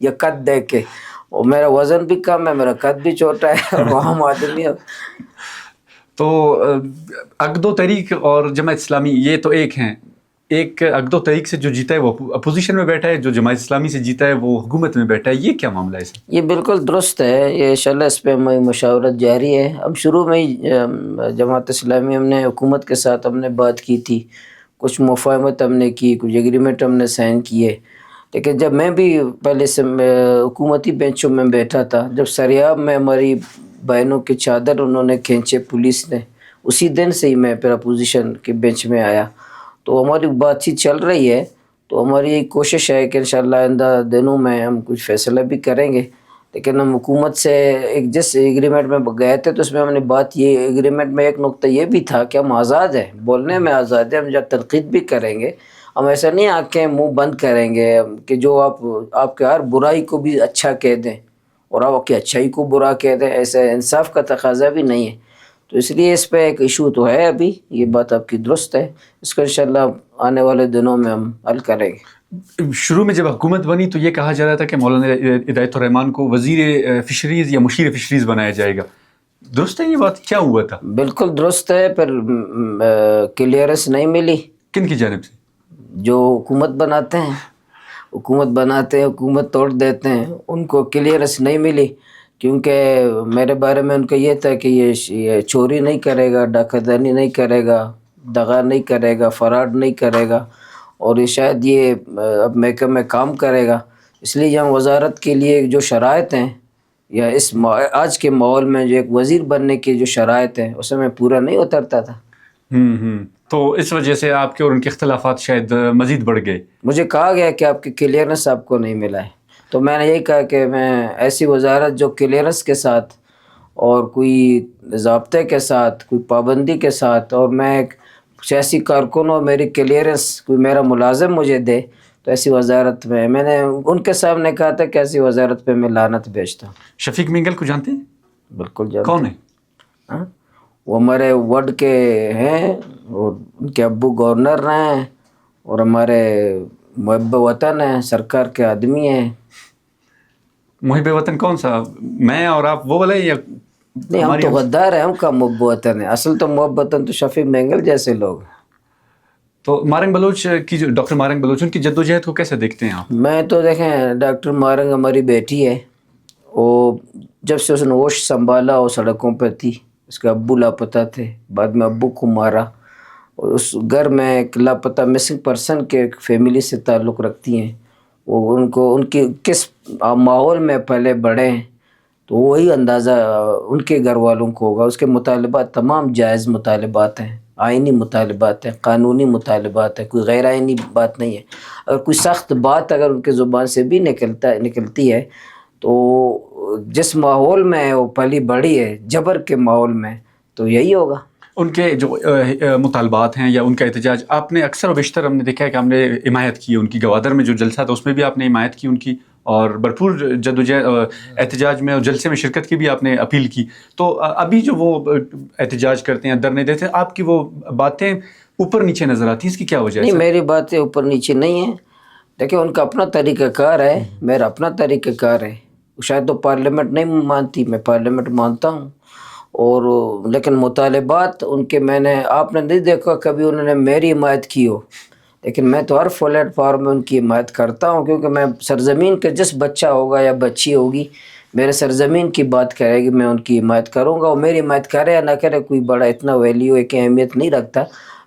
یہ قد دیکھ کے، اور میرا وزن بھی کم ہے، میرا قد بھی چھوٹا ہے اور وہ عام آدمی ہے. تو عقد و طریق اور جماعت اسلامی یہ تو ایک ہیں. ایک عقد و طریق سے جو جیتا ہے وہ اپوزیشن میں بیٹھا ہے، جو جماعت اسلامی سے جیتا ہے وہ حکومت میں بیٹھا ہے. یہ کیا معاملہ ہے سر؟ یہ بالکل درست ہے. یہ انشاءاللہ اس پہ ہماری مشاورت جاری ہے. اب شروع میں ہی جماعت اسلامی ہم نے حکومت کے ساتھ ہم نے بات کی تھی، کچھ مفاہمت ہم نے کی، کچھ ایگریمنٹ ہم نے سائن کیے. لیکن جب میں بھی پہلے سے حکومتی بینچوں میں بیٹھا تھا، جب سریاب میں ہماری بہنوں کی چادر انہوں نے کھینچے پولیس نے، اسی دن سے ہی میں پھر اپوزیشن کے بینچ میں آیا. تو ہماری بات چیت چل رہی ہے. تو ہماری یہ کوشش ہے کہ انشاءاللہ آئندہ دنوں میں ہم کچھ فیصلہ بھی کریں گے. لیکن ہم حکومت سے ایک جس ایگریمنٹ میں گئے تھے تو اس میں ہم نے بات یہ ایگریمنٹ میں ایک نقطہ یہ بھی تھا کہ ہم آزاد ہیں، بولنے میں آزاد ہیں، ہم جب تنقید بھی کریں گے ہم ایسا نہیں آنکھیں منہ بند کریں گے کہ جو آپ کے ہر برائی کو بھی اچھا کہہ دیں اور آپ کی اچھائی کو برا کہہ دیں. ایسا انصاف کا تقاضا بھی نہیں ہے. تو اس لیے اس پہ ایک ایشو تو ہے ابھی. یہ بات آپ کی درست ہے، اس کو انشاءاللہ آنے والے دنوں میں ہم حل کریں گے. شروع میں جب حکومت بنی تو یہ کہا جا رہا تھا کہ مولانا ہدایت الرحمان کو وزیر فشریز یا مشیر فشریز بنایا جائے گا. درست ہے یہ بات؟ کیا ہوا تھا؟ بالکل درست ہے. پھر کلیئرنس نہیں ملی. کن کی جانب سے؟ جو حکومت بناتے ہیں، حکومت توڑ دیتے ہیں، ان کو کلیئرنس نہیں ملی. کیونکہ میرے بارے میں ان کا یہ تھا کہ یہ چوری نہیں کرے گا، ڈاکہ دانی نہیں کرے گا، دغا نہیں کرے گا، فراڈ نہیں کرے گا، اور یہ شاید یہ اب محکمہ میں کام کرے گا. اس لیے یہاں وزارت کے لیے جو شرائط ہیں یا اس آج کے ماحول میں جو ایک وزیر بننے کی جو شرائط ہیں اس میں پورا نہیں اترتا تھا. تو اس وجہ سے آپ کے اور ان کے اختلافات شاید مزید بڑھ گئے. مجھے کہا گیا کہ آپ کی کلیئرنس آپ کو نہیں ملا ہے. تو میں نے یہی کہا کہ میں ایسی وزارت جو کلیئرنس کے ساتھ اور کوئی ضابطے کے ساتھ، کوئی پابندی کے ساتھ، اور میں ایک سیاسی کارکن اور میری کلیئرنس کوئی میرا ملازم مجھے دے، تو ایسی وزارت میں نے ان کے سامنے کہا تھا کہ ایسی وزارت پہ میں لعنت بھیجتا ہوں. شفیق مینگل کو جانتے ہیں؟ بالکل جانتا کون ہے؟ ہاں، وہ ہمارے وارڈ کے ہیں اور ان کے ابو گورنر رہے ہیں اور ہمارے محب وطن ہیں، سرکار کے آدمی ہیں. محب وطن کون سا؟ میں اور آپ وہ والے یا نہیں، ہم تو غدار ہیں. ہم کا محب وطن ہے؟ اصل تو محب وطن تو شفیق مینگل جیسے لوگ. تو مارنگ بلوچ کی جو ڈاکٹر مارنگ بلوچ، ان کی جدوجہد کو کیسے دیکھتے ہیں آپ؟ میں تو دیکھیں ڈاکٹر مارنگ ہماری بیٹی ہے. وہ جب سے اس نے ہوش سنبھالا وہ سڑکوں پہ تھی. اس کے ابو لاپتہ تھے، بعد میں ابو کو مارا. اور اس گھر میں ایک لاپتہ مسنگ پرسن کے ایک فیملی سے تعلق رکھتی ہیں. وہ ان کی کس ماحول میں پہلے بڑھے ہیں تو وہی اندازہ ان کے گھر والوں کو ہوگا. اس کے مطالبات تمام جائز مطالبات ہیں، آئینی مطالبات ہیں، قانونی مطالبات ہیں، کوئی غیر آئینی بات نہیں ہے. اگر کوئی سخت بات اگر ان کے زبان سے بھی نکلتی ہے تو جس ماحول میں وہ پلی بڑھی ہے، جبر کے ماحول میں، تو یہی ہوگا. ان کے جو مطالبات ہیں یا ان کا احتجاج، آپ نے اکثر و بیشتر ہم نے دیکھا ہے کہ ہم نے حمایت کی ان کی. گوادر میں جو جلسہ تھا اس میں بھی آپ نے حمایت کی ان کی، اور بھرپور جدوجہد احتجاج میں اور جلسے میں شرکت کی بھی آپ نے اپیل کی. تو ابھی جو وہ احتجاج کرتے ہیں، دھرنے دیتے ہیں، آپ کی وہ باتیں اوپر نیچے نظر آتی ہیں، اس کی کیا وجہ ہے؟ نہیں، میری باتیں اوپر نیچے نہیں ہیں. دیکھیں ان کا اپنا طریقہ کار ہے، میرا اپنا طریقہ کار ہے. شاید تو پارلیمنٹ نہیں مانتی، میں پارلیمنٹ مانتا ہوں. اور لیکن مطالبات ان کے آپ نے نہیں دیکھا کبھی انہوں نے میری حمایت کی ہو. لیکن میں تو ہر پلیٹ فارم میں ان کی حمایت کرتا ہوں، کیونکہ میں سرزمین کے جس بچہ ہوگا یا بچی ہوگی میرے سرزمین کی بات کرے گی، میں ان کی حمایت کروں گا. اور میری حمایت کرے یا نہ کرے کوئی بڑا اتنا ویلیو ہے کہ اہمیت نہیں رکھتا.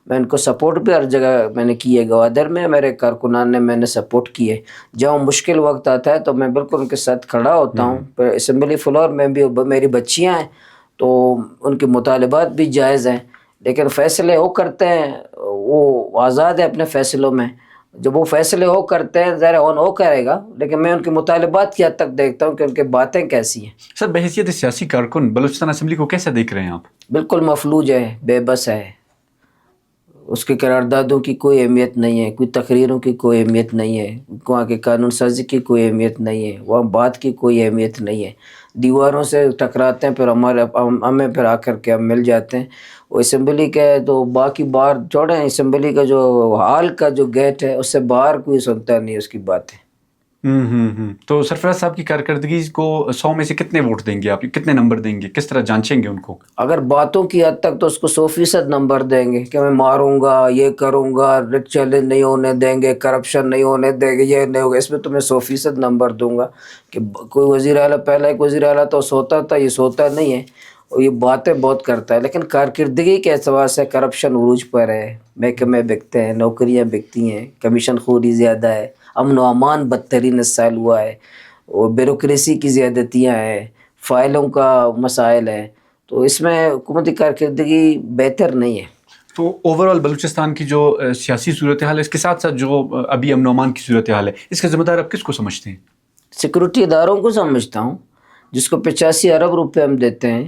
میں ان کو سپورٹ بھی ہر جگہ میں نے کی ہے. گوادر میں میرے کارکنان نے میں نے سپورٹ کی ہے. جب مشکل وقت آتا ہے تو میں بالکل ان کے ساتھ کھڑا ہوتا ہوں. اسمبلی فلور میں بھی میری بچیاں ہیں تو ان کے مطالبات بھی جائز ہیں. لیکن فیصلے وہ کرتے ہیں، وہ آزاد ہے اپنے فیصلوں میں. جب وہ فیصلے وہ کرتے ہیں ظاہر وہ کرے گا، لیکن میں ان کے مطالبات کی حد تک دیکھتا ہوں کہ ان کی باتیں کیسی ہیں. سر، بحیثیت سیاسی کارکن بلوچستان اسمبلی کو کیسے دیکھ رہے ہیں آپ؟ بالکل مفلوج ہے، بے بس ہے. اس کے قراردادوں کی کوئی اہمیت نہیں ہے، کوئی تقریروں کی کوئی اہمیت نہیں ہے، وہاں کے قانون سازی کی کوئی اہمیت نہیں ہے، وہاں بات کی کوئی اہمیت نہیں ہے. دیواروں سے ٹکراتے ہیں، پھر ہمیں پھر آ کر کے ہم مل جاتے ہیں. وہ اسمبلی کے تو باقی باہر چھوڑیں، اسمبلی کا جو ہال کا جو گیٹ ہے اس سے باہر کوئی سنتا نہیں اس کی باتیں. تو سرفراز صاحب کی کارکردگی کو 100 میں سے کتنے ووٹ دیں گے آپ، کتنے نمبر دیں گے، کس طرح جانچیں گے ان کو؟ اگر باتوں کی حد تک تو اس کو 100% نمبر دیں گے کہ میں ماروں گا، یہ کروں گا، ریٹ چیلنج نہیں ہونے دیں گے، کرپشن نہیں ہونے دیں گے، یہ نہیں ہوگا، اس میں تو میں 100% نمبر دوں گا. کہ کوئی وزیر اعلیٰ، پہلا ایک وزیر اعلیٰ تو سوتا تھا، یہ سوتا نہیں ہے اور یہ باتیں بہت کرتا ہے، لیکن کارکردگی کے اعتبار سے کرپشن عروج پر ہے، محکمے بکتے ہیں، نوکریاں بکتی ہیں، کمیشن خوری زیادہ ہے، امن و امان بدترین اس سال ہوا ہے، اور بیوروکریسی کی زیادتیاں ہیں، فائلوں کا مسائل ہیں، تو اس میں حکومتی کارکردگی بہتر نہیں ہے. تو اوورآل بلوچستان کی جو سیاسی صورتحال ہے، اس کے ساتھ ساتھ جو ابھی امن و امان کی صورتحال ہے، اس کا ذمہ دار آپ کس کو سمجھتے ہیں؟ سیکورٹی اداروں کو سمجھتا ہوں، جس کو 85 ارب روپے ہم دیتے ہیں،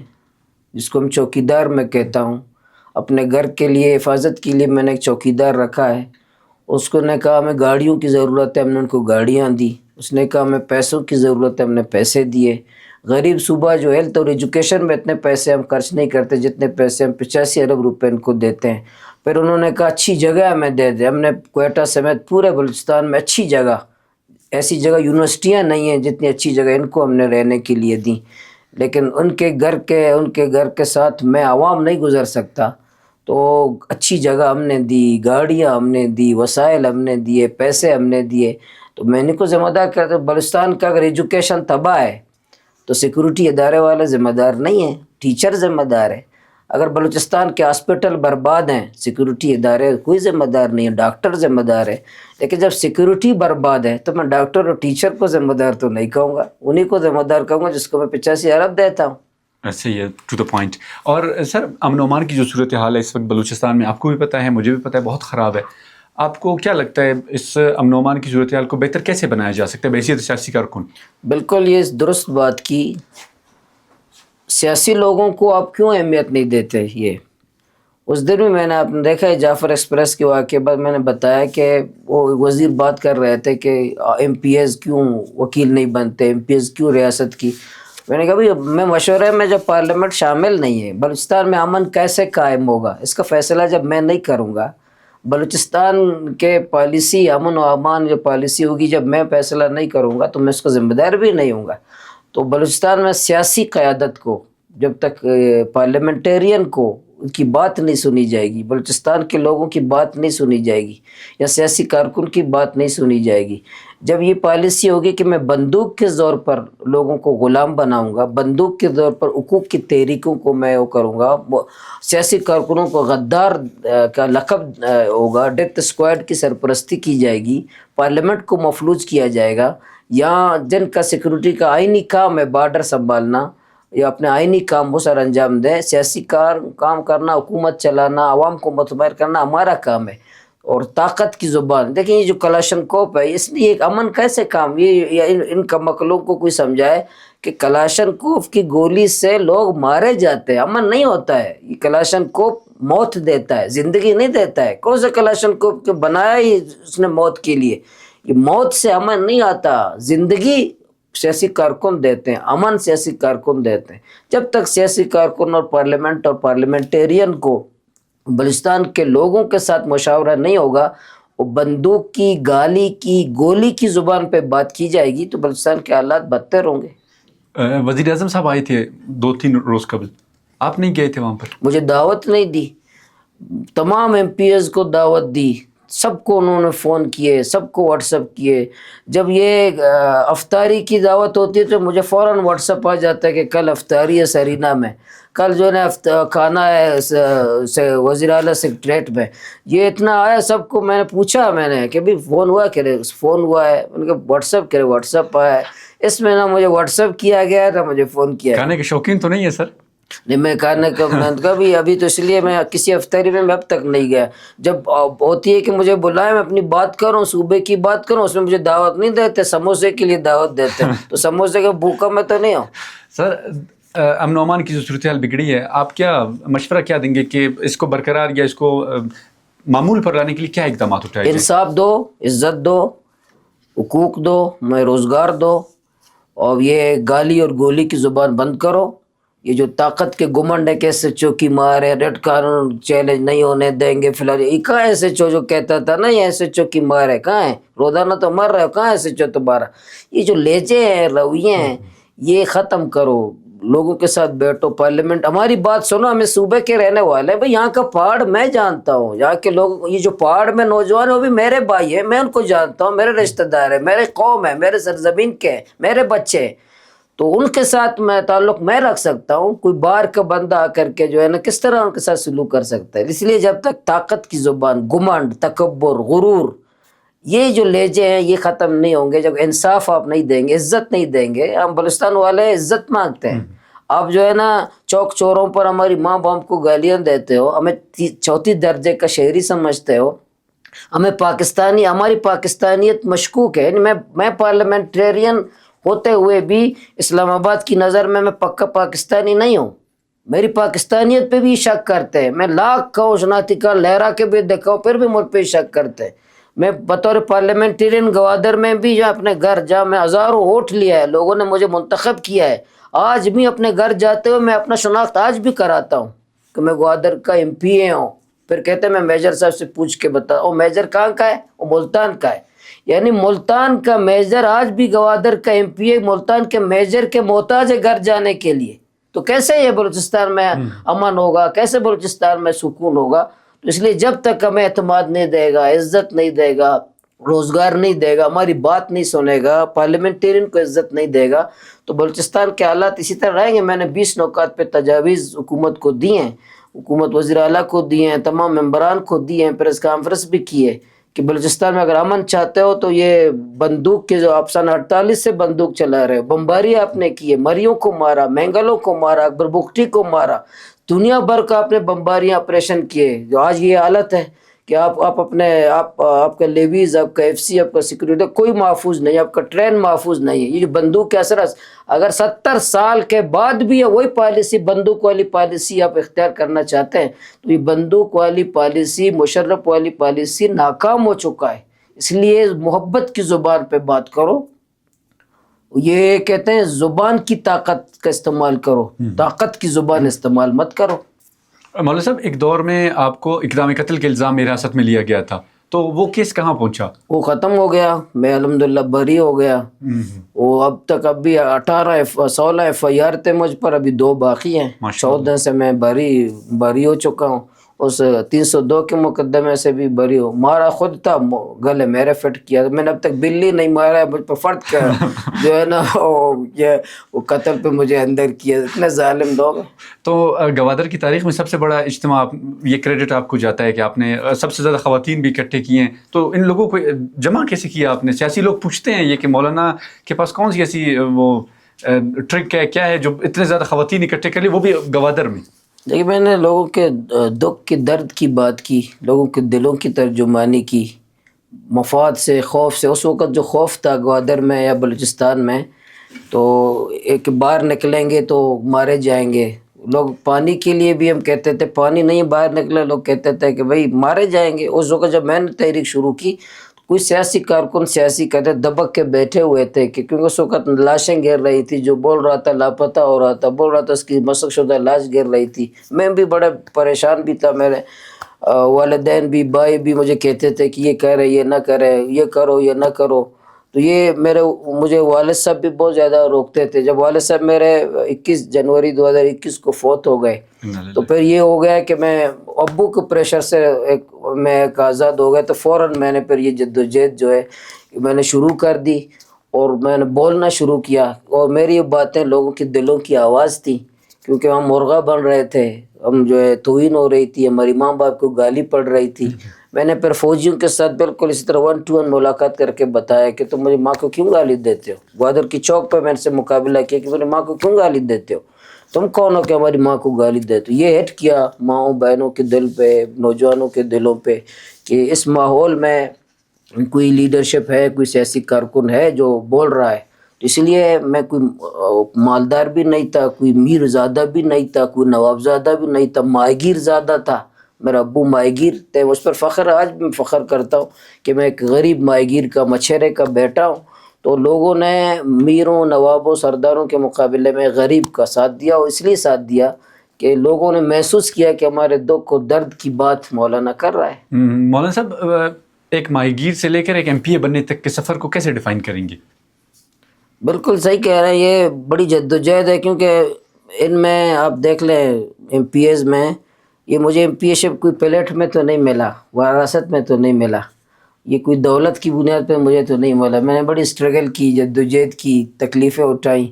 جس کو ہم چوکیدار میں کہتا ہوں. اپنے گھر کے لیے، حفاظت کے لیے میں نے ایک چوکیدار رکھا ہے. اس کو نے کہا ہمیں گاڑیوں کی ضرورت ہے، ہم نے ان کو گاڑیاں دی. اس نے کہا ہمیں پیسوں کی ضرورت ہے، ہم نے پیسے دیے. غریب صوبہ جو ہیلتھ اور ایجوکیشن میں اتنے پیسے ہم خرچ نہیں کرتے جتنے پیسے ہم 85 ارب روپے ان کو دیتے ہیں. پھر انہوں نے کہا اچھی جگہ ہمیں دے دیں. ہم نے کوئٹہ سمیت پورے بلوچستان میں اچھی جگہ، ایسی جگہ یونیورسٹیاں نہیں ہیں جتنی اچھی جگہ ان کو ہم نے رہنے کے لیے دیں. لیکن ان کے گھر کے ساتھ میں عوام نہیں گزر سکتا، تو اچھی جگہ ہم نے دی، گاڑیاں ہم نے دی، وسائل ہم نے دیے، پیسے ہم نے دیے. تو میں ان کو ذمہ دار کرتا ہوں. بلوچستان کا اگر ایجوکیشن تباہ ہے تو سیکورٹی ادارے والے ذمہ دار نہیں ہیں، ٹیچر ذمہ دار ہے. اگر بلوچستان کے ہاسپٹل برباد ہیں، سیکورٹی ادارے کوئی ذمہ دار نہیں ہے، ڈاکٹر ذمہ دار ہے. لیکن جب سیکورٹی برباد ہے تو میں ڈاکٹر اور ٹیچر کو ذمہ دار تو نہیں کہوں گا، انہیں کو ذمہ دار کہوں گا جس کو میں 85 ارب دیتا ہوں. صحیح ہے، ٹو دا پوائنٹ. اور سر، امن و امان کی جو صورتحال ہے اس وقت بلوچستان میں، آپ کو بھی پتہ ہے، مجھے بھی پتہ ہے، بہت خراب ہے. آپ کو کیا لگتا ہے اس امن و امان کی صورتحال کو بہتر کیسے بنایا جا سکتا ہے بحیثیت سیاسی کارکن؟ بالکل یہ درست بات کی. سیاسی لوگوں کو آپ کیوں اہمیت نہیں دیتے؟ یہ اس دن بھی میں نے آپ نے دیکھا ہے جعفر ایکسپریس کے واقعے بعد میں نے بتایا کہ وہ وزیر بات کر رہے تھے کہ ایم پی ایز کیوں وکیل نہیں بنتے، ایم پی ایز کیوں ریاست کی. میں نے کہا بھائی میں مشورے میں جب پارلیمنٹ شامل نہیں ہے، بلوچستان میں امن کیسے قائم ہوگا؟ اس کا فیصلہ جب میں نہیں کروں گا، بلوچستان کے پالیسی، امن و امان جو پالیسی ہوگی، جب میں فیصلہ نہیں کروں گا تو میں اس کا ذمہ دار بھی نہیں ہوں گا. تو بلوچستان میں سیاسی قیادت کو، جب تک پارلیمنٹیرین کو ان کی بات نہیں سنی جائے گی، بلوچستان کے لوگوں کی بات نہیں سنی جائے گی، یا سیاسی کارکن کی بات نہیں سنی جائے گی، جب یہ پالیسی ہوگی کہ میں بندوق کے زور پر لوگوں کو غلام بناؤں گا، بندوق کے زور پر حقوق کی تحریکوں کو میں وہ کروں گا، سیاسی کارکنوں کو غدار کا لقب ہوگا، ڈیتھ اسکواڈ کی سرپرستی کی جائے گی، پارلیمنٹ کو مفلوج کیا جائے گا، یا جن کا سیکورٹی کا آئینی کام ہے بارڈر سنبھالنا، یا اپنے آئینی کام وہ سر انجام دیں. سیاسی کام کرنا، حکومت چلانا، عوام کو مطمئن کرنا ہمارا کام ہے. اور طاقت کی زبان دیکھیں، یہ جو کلاشنکوف ہے، اس لیے ایک امن کیسے کام، یہ ان کمقلوں کو کوئی سمجھائے کہ کلاشنکوف کی گولی سے لوگ مارے جاتے ہیں، امن نہیں ہوتا ہے. یہ کلاشنکوف موت دیتا ہے، زندگی نہیں دیتا ہے. کون سے کلاشنکوف کے بنایا ہی اس نے موت کے لیے؟ یہ موت سے امن نہیں آتا، زندگی سیاسی کارکن دیتے ہیں، امن سیاسی کارکن دیتے ہیں. جب تک سیاسی کارکن اور پارلیمنٹ اور پارلیمنٹیرین کو بلوچستان کے لوگوں کے ساتھ مشاورہ نہیں ہوگا، وہ بندوق کی، گالی کی، گولی کی زبان پہ بات کی جائے گی، تو بلوچستان کے حالات بدتر ہوں گے. وزیر اعظم صاحب آئے تھے 2-3 روز قبل، آپ نہیں گئے تھے وہاں پر؟ مجھے دعوت نہیں دی. تمام ایم پی ایز کو دعوت دی، سب کو انہوں نے فون کیے، سب کو واٹس اپ کیے. جب یہ افطاری کی دعوت ہوتی ہے تو مجھے فوراً واٹس اپ آ جاتا ہے کہ کل افطاری ہے سرینا میں، کل جو ہے کھانا ہے وزیر اعلیٰ سیکریٹریٹ میں. یہ اتنا آیا سب کو. میں نے پوچھا، میں نے کہ بھی فون ہوا، کہ فون ہوا ہے؟ میں نے کہا واٹس اپ کرے، واٹس اپ آیا ہے. اس میں نہ مجھے واٹس اپ کیا گیا نہ مجھے فون کیا. کھانے کے شوقین تو نہیں ہے سر؟ نہیں، میں کھانے کا میں نے کہا بھی ابھی تو اس لیے میں کسی افطاری میں اب تک نہیں گیا. جب ہوتی ہے کہ مجھے بلائے، میں اپنی بات کروں، صوبے کی بات کروں، اس میں مجھے دعوت نہیں دیتے، سموسے کے لیے دعوت دیتے. تو سموسے کا بھوکا میں تو نہیں ہوں. سر، امن و امان کی جو صورتحال بگڑی ہے، آپ کیا مشورہ کیا دیں گے کہ اس کو برقرار یا اس کو معمول پر لانے کے لیے کیا اقدامات اٹھائے جائیں؟ انصاف دو، عزت دو، حقوق دو، میں روزگار دو، اور یہ گالی اور گولی کی زبان بند کرو. یہ جو طاقت کے گمنڈ ہے کہ ایس ایچ او کی مار ہے, ریڈ قانون چیلنج نہیں ہونے دیں گے, فی الحال یہ کہاں ایس ایچ او جو کہتا تھا نا یہ ایس ایچ او کی مار ہے, کہاں ہے, روزانہ تو مر رہے ہو, کہاں ایس ایچ او تمہارا. یہ جو لہجے ہیں, رویے ہیں, یہ ختم کرو, لوگوں کے ساتھ بیٹھو, پارلیمنٹ ہماری بات سنو. ہمیں صوبے کے رہنے والے ہیں بھائی, یہاں کا پہاڑ میں جانتا ہوں, یہاں کے لوگ, یہ جو پہاڑ میں نوجوان ہیں وہ بھی میرے بھائی ہیں, میں ان کو جانتا ہوں, میرے رشتہ دار ہیں, میرے قوم ہے, میرے سرزمین کے ہیں, میرے بچے ہیں, تو ان کے ساتھ میں تعلق میں رکھ سکتا ہوں. کوئی باہر کا بندہ آ کر کے جو ہے نا کس طرح ان کے ساتھ سلوک کر سکتا ہے. اس لیے جب تک طاقت کی زبان, گمنڈ, تکبر, غرور, یہ جو لہجے ہیں یہ ختم نہیں ہوں گے, جب انصاف آپ نہیں دیں گے, عزت نہیں دیں گے. ہم بلوچستان والے عزت مانگتے ہیں, آپ جو ہے نا چوک چوروں پر ہماری ماں باپ کو گالیاں دیتے ہو, ہمیں چوتھی درجے کا شہری سمجھتے ہو, ہمیں پاکستانی, ہماری پاکستانیت مشکوک ہے. میں پارلیمنٹرین ہوتے ہوئے بھی اسلام آباد کی نظر میں پکا پاکستانی نہیں ہوں, میری پاکستانیت پہ بھی شک کرتے ہیں. میں لاکھ کہوں شناختی کارڈ لہرا کے بھی دیکھا پھر بھی مجھ پہ شک کرتے ہیں. میں بطور پارلیمنٹرین گوادر میں بھی جو اپنے گھر جا, میں ہزاروں ووٹ لیا ہے, لوگوں نے مجھے منتخب کیا ہے, آج بھی اپنے گھر جاتے ہوئے میں اپنا شناخت آج بھی کراتا ہوں کہ میں گوادر کا ایم پی اے ہوں. پھر کہتے ہیں میں میجر صاحب سے پوچھ کے بتا, وہ میجر کہاں کا ہے, وہ ملتان کا ہے. یعنی ملتان کا میجر آج بھی گوادر کا ایم پی اے ملتان کے میجر کے محتاج ہے گھر جانے کے لیے. تو کیسے یہ بلوچستان میں امن ہوگا, کیسے بلوچستان میں سکون ہوگا؟ تو اس لیے جب تک ہمیں اعتماد نہیں دے گا, عزت نہیں دے گا, روزگار نہیں دے گا, ہماری بات نہیں سنے گا, پارلیمنٹرین کو عزت نہیں دے گا, تو بلوچستان کے حالات اسی طرح رہیں گے. میں نے 20 نکات پہ تجاویز حکومت کو دی ہیں, حکومت وزیر اعلیٰ کو دیے ہیں, تمام ممبران کو دیے ہیں, پریس کانفرنس بھی کی ہے کہ بلوچستان میں اگر امن چاہتے ہو تو یہ بندوق کے جو آپ سن 48 سے بندوق چلا رہے ہو, بمباری آپ نے کی ہے, مریوں کو مارا, مینگلوں کو مارا, اکبر بگٹی کو مارا, دنیا بھر کا آپ نے بمباریاں آپریشن کیے, جو آج یہ حالت ہے کہ آپ اپنے آپ کا لیویز, آپ کا ایف سی, آپ کا سیکورٹی کوئی محفوظ نہیں, آپ کا ٹرین محفوظ نہیں ہے. یہ جو بندوق کے اثر اگر 70 سال کے بعد بھی وہی پالیسی, بندوق والی پالیسی آپ اختیار کرنا چاہتے ہیں, تو یہ بندوق والی پالیسی, مشرف والی پالیسی ناکام ہو چکا ہے. اس لیے محبت کی زبان پہ بات کرو. یہ کہتے ہیں زبان کی طاقت کا استعمال کرو, طاقت کی زبان استعمال مت کرو. مولانا صاحب, ایک دور میں آپ کو اقدام قتل کے الزام حراست میں لیا گیا تھا, تو وہ کیس کہاں پہنچا؟ وہ ختم ہو گیا, میں الحمدللہ بری ہو گیا. وہ اب تک ابھی 16 ایف آئی آر تھے مجھ پر, ابھی 2 باقی ہیں. 14 سے میں بری ہو چکا ہوں, اس 302 کے مقدمے سے بھی بری ہوں. مارا خود تھا, گلے میرے فٹ کیا, میں نے اب تک بلی نہیں مارا ہے, مجھ پہ فرد کیا جو ہے نا وہ قتل پہ مجھے اندر کیا. اتنے ظالم لوگ. تو گوادر کی تاریخ میں سب سے بڑا اجتماع, یہ کریڈٹ آپ کو جاتا ہے کہ آپ نے سب سے زیادہ خواتین بھی اکٹھے کیے ہیں, تو ان لوگوں کو جمع کیسے کیا آپ نے؟ سیاسی لوگ پوچھتے ہیں یہ کہ مولانا کے پاس کون سی ایسی وہ ٹرک ہے, کیا ہے جو اتنے زیادہ خواتین اکٹھے کر لی, وہ بھی گوادر میں؟ دیکھیے, میں نے لوگوں کے دکھ کی, درد کی بات کی, لوگوں کے دلوں کی ترجمانی کی, مفاد سے, خوف سے. اس وقت جو خوف تھا گوادر میں یا بلوچستان میں, تو ایک باہر نکلیں گے تو مارے جائیں گے لوگ. پانی کے لیے بھی ہم کہتے تھے, پانی نہیں باہر نکلے, لوگ کہتے تھے کہ بھائی مارے جائیں گے. اس وقت جب میں نے تحریک شروع کی, کوئی سیاسی کارکن, سیاسی کہتے دبک کے بیٹھے ہوئے تھے کہ کیونکہ اس وقت لاشیں گر رہی تھی, جو بول رہا تھا لاپتہ ہو رہا تھا, بول رہا تھا اس کی مسخ شدہ لاش گر رہی تھی. میں بھی بڑے پریشان بھی تھا, میرے والدین بھی, بھائی بھی مجھے کہتے تھے کہ یہ کرے, یہ نہ کرے, یہ کرو, یہ نہ کرو. تو یہ مجھے والد صاحب بھی بہت زیادہ روکتے تھے. جب والد صاحب میرے 21 جنوری 2021 کو فوت ہو گئے, تو پھر یہ ہو گیا کہ میں ابو کے پریشر سے میں ایک آزاد ہو گیا, تو فوراً میں نے پھر یہ جدوجہد جو ہے میں نے شروع کر دی, اور میں نے بولنا شروع کیا. اور میری یہ باتیں لوگوں کے دلوں کی آواز تھی, کیونکہ ہم مرغا بن رہے تھے, ہم جو ہے توہین ہو رہی تھی, ہماری ماں باپ کو گالی پڑ رہی تھی. میں نے پھر فوجیوں کے ساتھ بالکل اسی طرح 1 to 1 ملاقات کر کے بتایا کہ تم میری ماں کو کیوں گالی دیتے ہو. گوادر کی چوک پہ میں نے سے مقابلہ کیا کہ میری ماں کو کیوں گالی دیتے ہو, تم کون ہو کہ ہماری ماں کو گالی دیتے ہو. یہ ہٹ کیا ماؤں بہنوں کے دل پہ, نوجوانوں کے دلوں پہ, کہ اس ماحول میں کوئی لیڈرشپ ہے, کوئی سیاسی کارکن ہے جو بول رہا ہے. اس لیے میں کوئی مالدار بھی نہیں تھا, کوئی میر زادہ بھی نہیں تھا, کوئی نواب زادہ بھی نہیں تھا, ماہیگیر زادہ تھا. میرا ابو ماہیگیر تھے, اس پر فخر, آج بھی فخر کرتا ہوں کہ میں ایک غریب ماہیگیر کا, مچھیرے کا بیٹا ہوں. تو لوگوں نے میروں نوابوں سرداروں کے مقابلے میں غریب کا ساتھ دیا، اور اس لیے ساتھ دیا کہ لوگوں نے محسوس کیا کہ ہمارے دکھ و درد کی بات مولانا کر رہا ہے۔ مولانا صاحب، ایک ماہی گیر سے لے کر ایک MP بننے تک کے سفر کو کیسے ڈیفائن کریں گے؟ بالکل صحیح کہہ رہے ہیں، یہ بڑی جدوجہد ہے، کیونکہ ان میں آپ دیکھ لیں MPs میں، یہ مجھے MP شپ کوئی پلیٹ میں تو نہیں ملا، وراثت میں تو نہیں ملا، یہ کوئی دولت کی بنیاد پہ مجھے تو نہیں ملا، میں نے بڑی اسٹرگل کی، جدوجہد کی، تکلیفیں اٹھائیں۔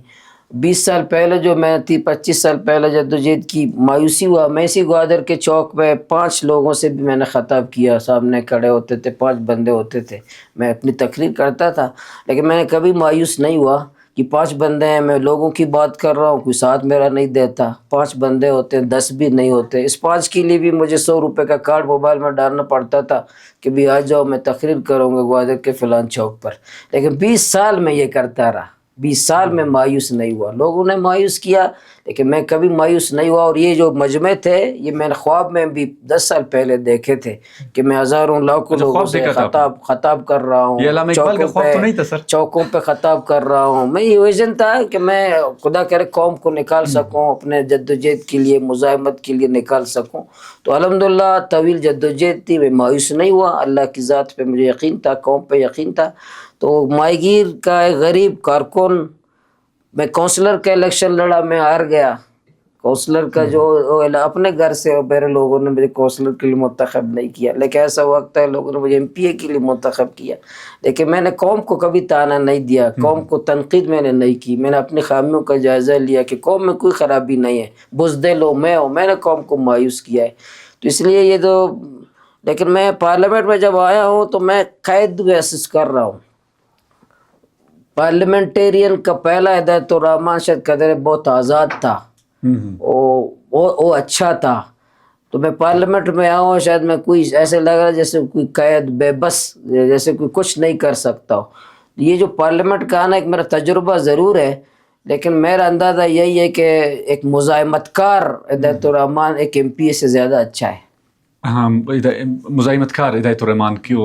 20 سال پہلے جو میں 25 سال پہلے جدوجہد کی، مایوسی ہوا، میں اسی گوادر کے چوک پہ 5 لوگوں سے بھی میں نے خطاب کیا، سامنے کھڑے ہوتے تھے، 5 بندے ہوتے تھے، میں اپنی تقریر کرتا تھا، لیکن میں نے کبھی مایوس نہیں ہوا کہ 5 بندے ہیں، میں لوگوں کی بات کر رہا ہوں، کوئی ساتھ میرا نہیں دیتا، 5 بندے ہوتے ہیں، 10 بھی نہیں ہوتے، اس 5 کے لیے بھی مجھے 100 روپے کا کارڈ موبائل میں ڈالنا پڑتا تھا کہ بھی آ جاؤ، میں تقریر کروں گا گوادر کے فلان چوک پر۔ لیکن 20 سال میں یہ کرتا رہا، 20 سال میں مایوس نہیں ہوا، لوگوں نے مایوس کیا لیکن میں کبھی مایوس نہیں ہوا۔ اور یہ جو مجمع تھے، یہ میں نے خواب میں بھی 10 سال پہلے دیکھے تھے کہ میں ہزاروں لاکھوں لوگوں سے خطاب کر رہا یہ علامہ ہوں، اقبال کا خواب تو نہیں تھا سر؟ چوکوں پہ خطاب کر رہا ہوں، میں یہ ویژن تھا کہ میں خدا کرے قوم کو نکال سکوں، اپنے جدوجہد کے لیے، مزاحمت کے لیے نکال سکوں۔ تو الحمدللہ طویل جدوجہد تھی، میں مایوس نہیں ہوا، اللہ کی ذات پہ مجھے یقین تھا، قوم پہ یقین تھا۔ تو ماہی گیر کا ایک غریب کارکن، میں کونسلر کا الیکشن لڑا، میں ہار گیا، کونسلر کا جو اپنے گھر سے، میرے لوگوں نے مجھے کونسلر کے لیے منتخب نہیں کیا، لیکن ایسا وقت ہے لوگوں نے مجھے MPA کے لیے منتخب کیا، لیکن میں نے قوم کو کبھی تانا نہیں دیا، قوم کو تنقید میں نے نہیں کی، میں نے اپنی خامیوں کا جائزہ لیا کہ قوم میں کوئی خرابی نہیں ہے، بزدل ہو میں نے قوم کو مایوس کیا ہے۔ تو اس لیے یہ تو، لیکن میں پارلیمنٹ میں جب آیا ہوں تو میں قید محسوس کر رہا ہوں۔ پارلیمنٹیرین کا پہلا ہدایت الرحمان شاید قدر بہت آزاد تھا، وہ اچھا تھا، تو میں پارلیمنٹ میں آؤں، شاید میں کوئی ایسے لگ رہا جیسے کوئی قید، بے بس، جیسے کوئی کچھ نہیں کر سکتا ہو۔ یہ جو پارلیمنٹ کا آنا ایک میرا تجربہ ضرور ہے، لیکن میرا اندازہ یہی ہے کہ ایک مزاحمت کار ہدایت الرحمان ایک MPA سے زیادہ اچھا ہے۔ ہاں، مزاحمت کار ہدایت الرحمان کی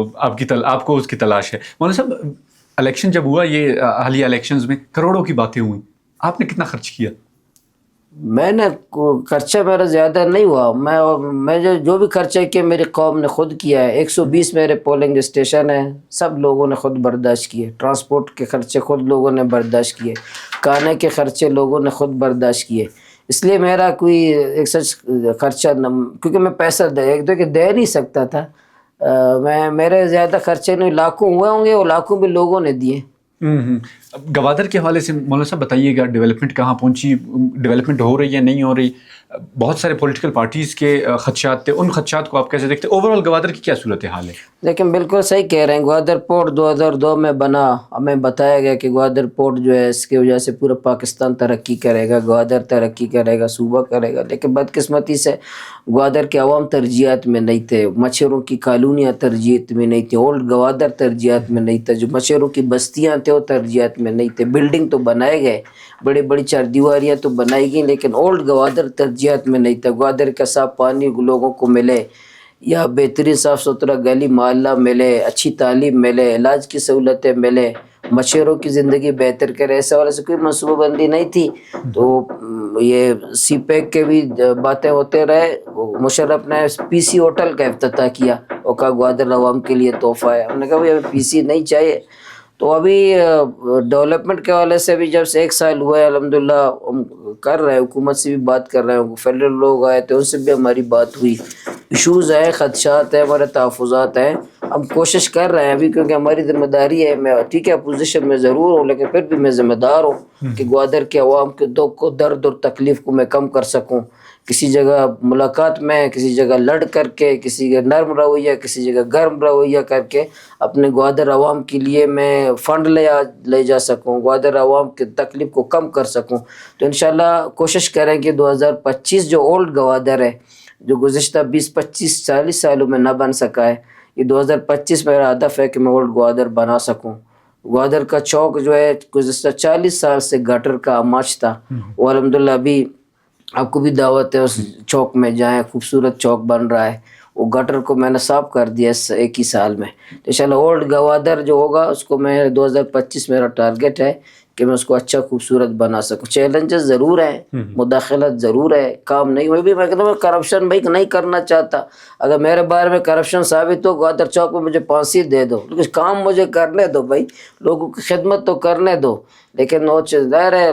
آپ کو اس کی تلاش ہے۔ مولانا صاحب، الیکشن جب ہوا، یہ حالیہ الیکشنز میں کروڑوں کی باتیں ہوئیں، آپ نے کتنا خرچ کیا؟ میں نے خرچہ میرا زیادہ نہیں ہوا، میں جو بھی خرچہ کیا میری قوم نے خود کیا ہے۔ 120 میرے پولنگ اسٹیشن ہیں، سب لوگوں نے خود برداشت کیے، ٹرانسپورٹ کے خرچے خود لوگوں نے برداشت کیے، کھانے کے خرچے لوگوں نے خود برداشت کیے۔ اس لیے میرا کوئی ایک سچ خرچہ کیونکہ میں پیسہ ایک دو کہ دے نہیں سکتا تھا، میرے زیادہ خرچے نہیں، لاکھوں ہوئے ہوں گے، وہ لاکھوں بھی لوگوں نے دیے۔ گوادر کے حوالے سے مولانا صاحب بتائیے گا، ڈیولپمنٹ کہاں پہنچی، ڈیولپمنٹ ہو رہی ہے نہیں ہو رہی؟ بہت سارے پولیٹیکل پارٹیز کے خدشات تھے، ان خدشات کو آپ کیسے دیکھتے ہیں؟ اوور آل گوادر کی کیا صورتحال ہے؟ لیکن بالکل صحیح کہہ رہے ہیں، گوادر پورٹ 2002 میں بنا، ہمیں بتایا گیا کہ گوادر پورٹ جو ہے اس کی وجہ سے پورا پاکستان ترقی کرے گا، گوادر ترقی کرے گا، صوبہ کرے گا، لیکن بدقسمتی سے گوادر کے عوام ترجیحات میں نہیں تھے، مچھروں کی کالونیاں ترجیحات میں نہیں تھیں، اولڈ گوادر ترجیحات میں نہیں تھا، جو مچھروں کی بستیاں تھے وہ ترجیحات میں نہیں تھے، بلڈنگ تو بنائے گئے، بڑی بڑی 4 دیواریاں تو بنائی گئیں، لیکن اولڈ گوادر ترجیحات میں نہیں تھا۔ گوادر کا صاف پانی لوگوں کو ملے، یا بہترین صاف ستھرا گلی محلہ ملے، اچھی تعلیم ملے، علاج کی سہولتیں ملے، مچھروں کی زندگی بہتر کرے، ایسے والے سے کوئی منصوبہ بندی نہیں تھی۔ تو یہ سی پیک کے بھی باتیں ہوتے رہے، مشرف نے PC ہوٹل کا افتتاح کیا، وہ کہا گوادر عوام کے لیے تحفہ ہے، ہم نے کہا ہمیں PC نہیں چاہیے۔ تو ابھی ڈیولپمنٹ کے حوالے سے بھی جب سے 1 سال ہوا ہے، الحمدللہ ہم کر رہے ہیں، حکومت سے بھی بات کر رہے ہیں، فیڈرل لوگ آئے تھے ان سے بھی ہماری بات ہوئی، ایشوز ہیں، خدشات ہیں، ہمارے تحفظات ہیں، ہم کوشش کر رہے ہیں ابھی، کیونکہ ہماری ذمہ داری ہے، میں ٹھیک ہے اپوزیشن میں ضرور ہوں، لیکن پھر بھی میں ذمہ دار ہوں کہ گوادر کے عوام کے دکھ کو، درد اور تکلیف کو میں کم کر سکوں، کسی جگہ ملاقات میں، کسی جگہ لڑ کر کے، کسی جگہ نرم رویہ، کسی جگہ گرم رویہ کر کے اپنے گوادر عوام کے لیے میں فنڈ لے جا سکوں، گوادر عوام کے تکلیف کو کم کر سکوں۔ تو انشاءاللہ کوشش کریں کہ 2025 جو اولڈ گوادر ہے، جو گزشتہ 20-25-40 سالوں میں نہ بن سکا ہے، یہ 2025 میرا ہدف ہے کہ میں اولڈ گوادر بنا سکوں۔ گوادر کا چوک جو ہے گزشتہ 40 سال سے گٹر کا آماج تھا، وہ الحمدللہ ابھی آپ کو بھی دعوت ہے، اس چوک میں جائیں، خوبصورت چوک بن رہا ہے، وہ گٹر کو میں نے صاف کر دیا اس ایک ہی سال میں. تو انشاءاللہ اولڈ گوادر جو ہوگا اس کو میں 2025 میرا ٹارگیٹ ہے کہ میں اس کو اچھا خوبصورت بنا سکوں. چیلنجز ضرور ہیں, مداخلت ضرور ہے, کام نہیں ہوئی بھی. میں کہتا ہوں کرپشن بھائی نہیں کرنا چاہتا. اگر میرے بارے میں کرپشن ثابت ہو گوادر چوک میں مجھے پھانسی دے دو, لیکن کام مجھے کرنے دو بھائی, لوگوں کی خدمت تو کرنے دو. لیکن وہ ظاہر ہے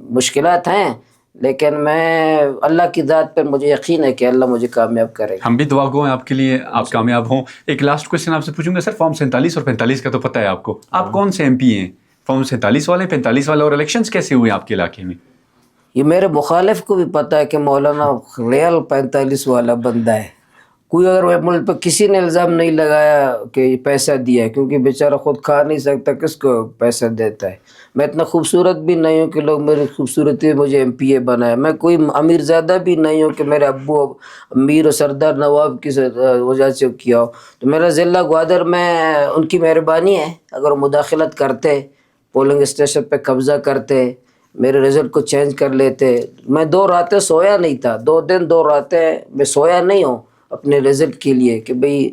مشکلات ہیں, لیکن میں اللہ کی ذات پر مجھے یقین ہے کہ اللہ مجھے کامیاب کرے گا. ہم بھی دعا گو ہیں آپ کے لیے, آپ کامیاب ہوں. ایک لاسٹ کویسچن آپ سے پوچھوں گا سر, فارم 47 اور 45 کا تو پتہ ہے آپ کو, آپ کون سے MP ہیں؟ فارم 47 والے, 45 والے, اور الیکشنز کیسے ہوئے آپ کے علاقے میں؟ یہ میرے مخالف کو بھی پتہ ہے کہ مولانا ریال 45 والا بندہ ہے. کوئی اگر ملک پہ کسی نے الزام نہیں لگایا کہ یہ پیسہ دیا ہے, کیونکہ بیچارہ خود کھا نہیں سکتا, کس کو پیسہ دیتا ہے. میں اتنا خوبصورت بھی نہیں ہوں کہ لوگ میری خوبصورتی مجھے MP بنائے. میں کوئی امیر زیادہ بھی نہیں ہوں کہ میرے ابو امیر و سردار نواب کی وجہ سے کیا ہو. تو میرا ضلع گوادر میں ان کی مہربانی ہے, اگر وہ مداخلت کرتے, پولنگ اسٹیشن پہ قبضہ کرتے, میرے رزلٹ کو چینج کر لیتے. میں 2 راتیں سویا نہیں تھا, 2 دن 2 راتیں میں سویا نہیں ہوں اپنے رزلٹ کے لیے, کہ بھئی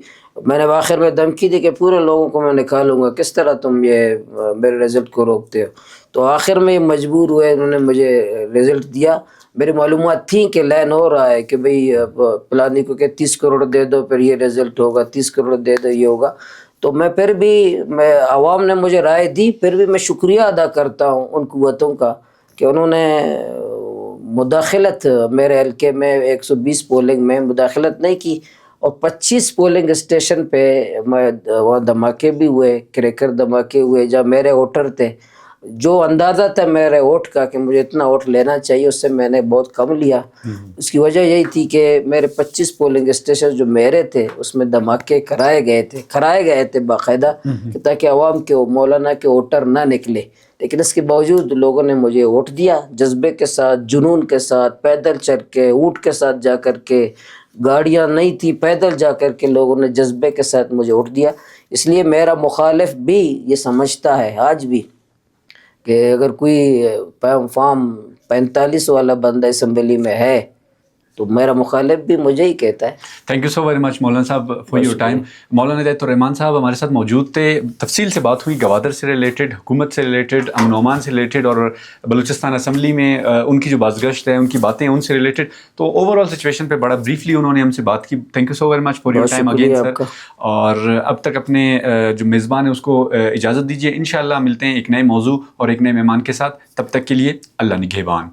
میں نے آخر میں دھمکی دی کہ پورے لوگوں کو میں نکالوں گا, کس طرح تم یہ میرے رزلٹ کو روکتے ہو. تو آخر میں مجبور ہوئے, انہوں نے مجھے رزلٹ دیا. میری معلومات تھیں کہ لین ہو رہا ہے کہ بھئی پلانی کو کہ 30 کروڑ دے دو پھر یہ رزلٹ ہوگا, 30 کروڑ دے دو یہ ہوگا. تو میں پھر بھی عوام نے مجھے رائے دی, پھر بھی میں شکریہ ادا کرتا ہوں ان قوتوں کا کہ انہوں نے مداخلت میرے حلقے میں 120 پولنگ میں مداخلت نہیں کی, اور 25 پولنگ اسٹیشن پہ وہاں دھماکے بھی ہوئے, کریکر دھماکے ہوئے جہاں میرے ووٹر تھے. جو اندازہ تھا میرے ووٹ کا کہ مجھے اتنا ووٹ لینا چاہیے, اس سے میں نے بہت کم لیا. اس کی وجہ یہی تھی کہ میرے 25 پولنگ اسٹیشن جو میرے تھے اس میں دھماکے کرائے گئے تھے باقاعدہ, کہ تاکہ عوام کے مولانا کے ووٹر نہ نکلے. لیکن اس کے باوجود لوگوں نے مجھے ووٹ دیا, جذبے کے ساتھ, جنون کے ساتھ, پیدل چل کے, اونٹ کے ساتھ جا کر کے, گاڑیاں نہیں تھی, پیدل جا کر کے لوگوں نے جذبے کے ساتھ مجھے ووٹ دیا. اس لیے میرا مخالف بھی یہ سمجھتا ہے آج بھی کہ اگر کوئی فارم 45 والا بندہ اسمبلی میں ہے تو میرا مخالف بھی مجھے ہی کہتا ہے. تھینک یو سو ویری مچ مولانا صاحب فار یور ٹائم. مولانا ہدایت الرحمان صاحب ہمارے ساتھ موجود تھے, تفصیل سے بات ہوئی گوادر سے ریلیٹڈ, حکومت سے ریلیٹڈ, امن و امان سے ریلیٹڈ, اور بلوچستان اسمبلی میں ان کی جو بازگشت ہے, ان کی باتیں ان سے ریلیٹڈ. تو اوور آل سچویشن پہ بڑا بریفلی انہوں نے ہم سے بات کی. Thank you so very much for your time again sir. اور اب تک اپنے جو میزبان ہیں اس کو اجازت دیجیے, انشاءاللہ ملتے ہیں ایک نئے موضوع اور ایک نئے مہمان کے ساتھ. تب تک کے لیے اللہ نگہبان.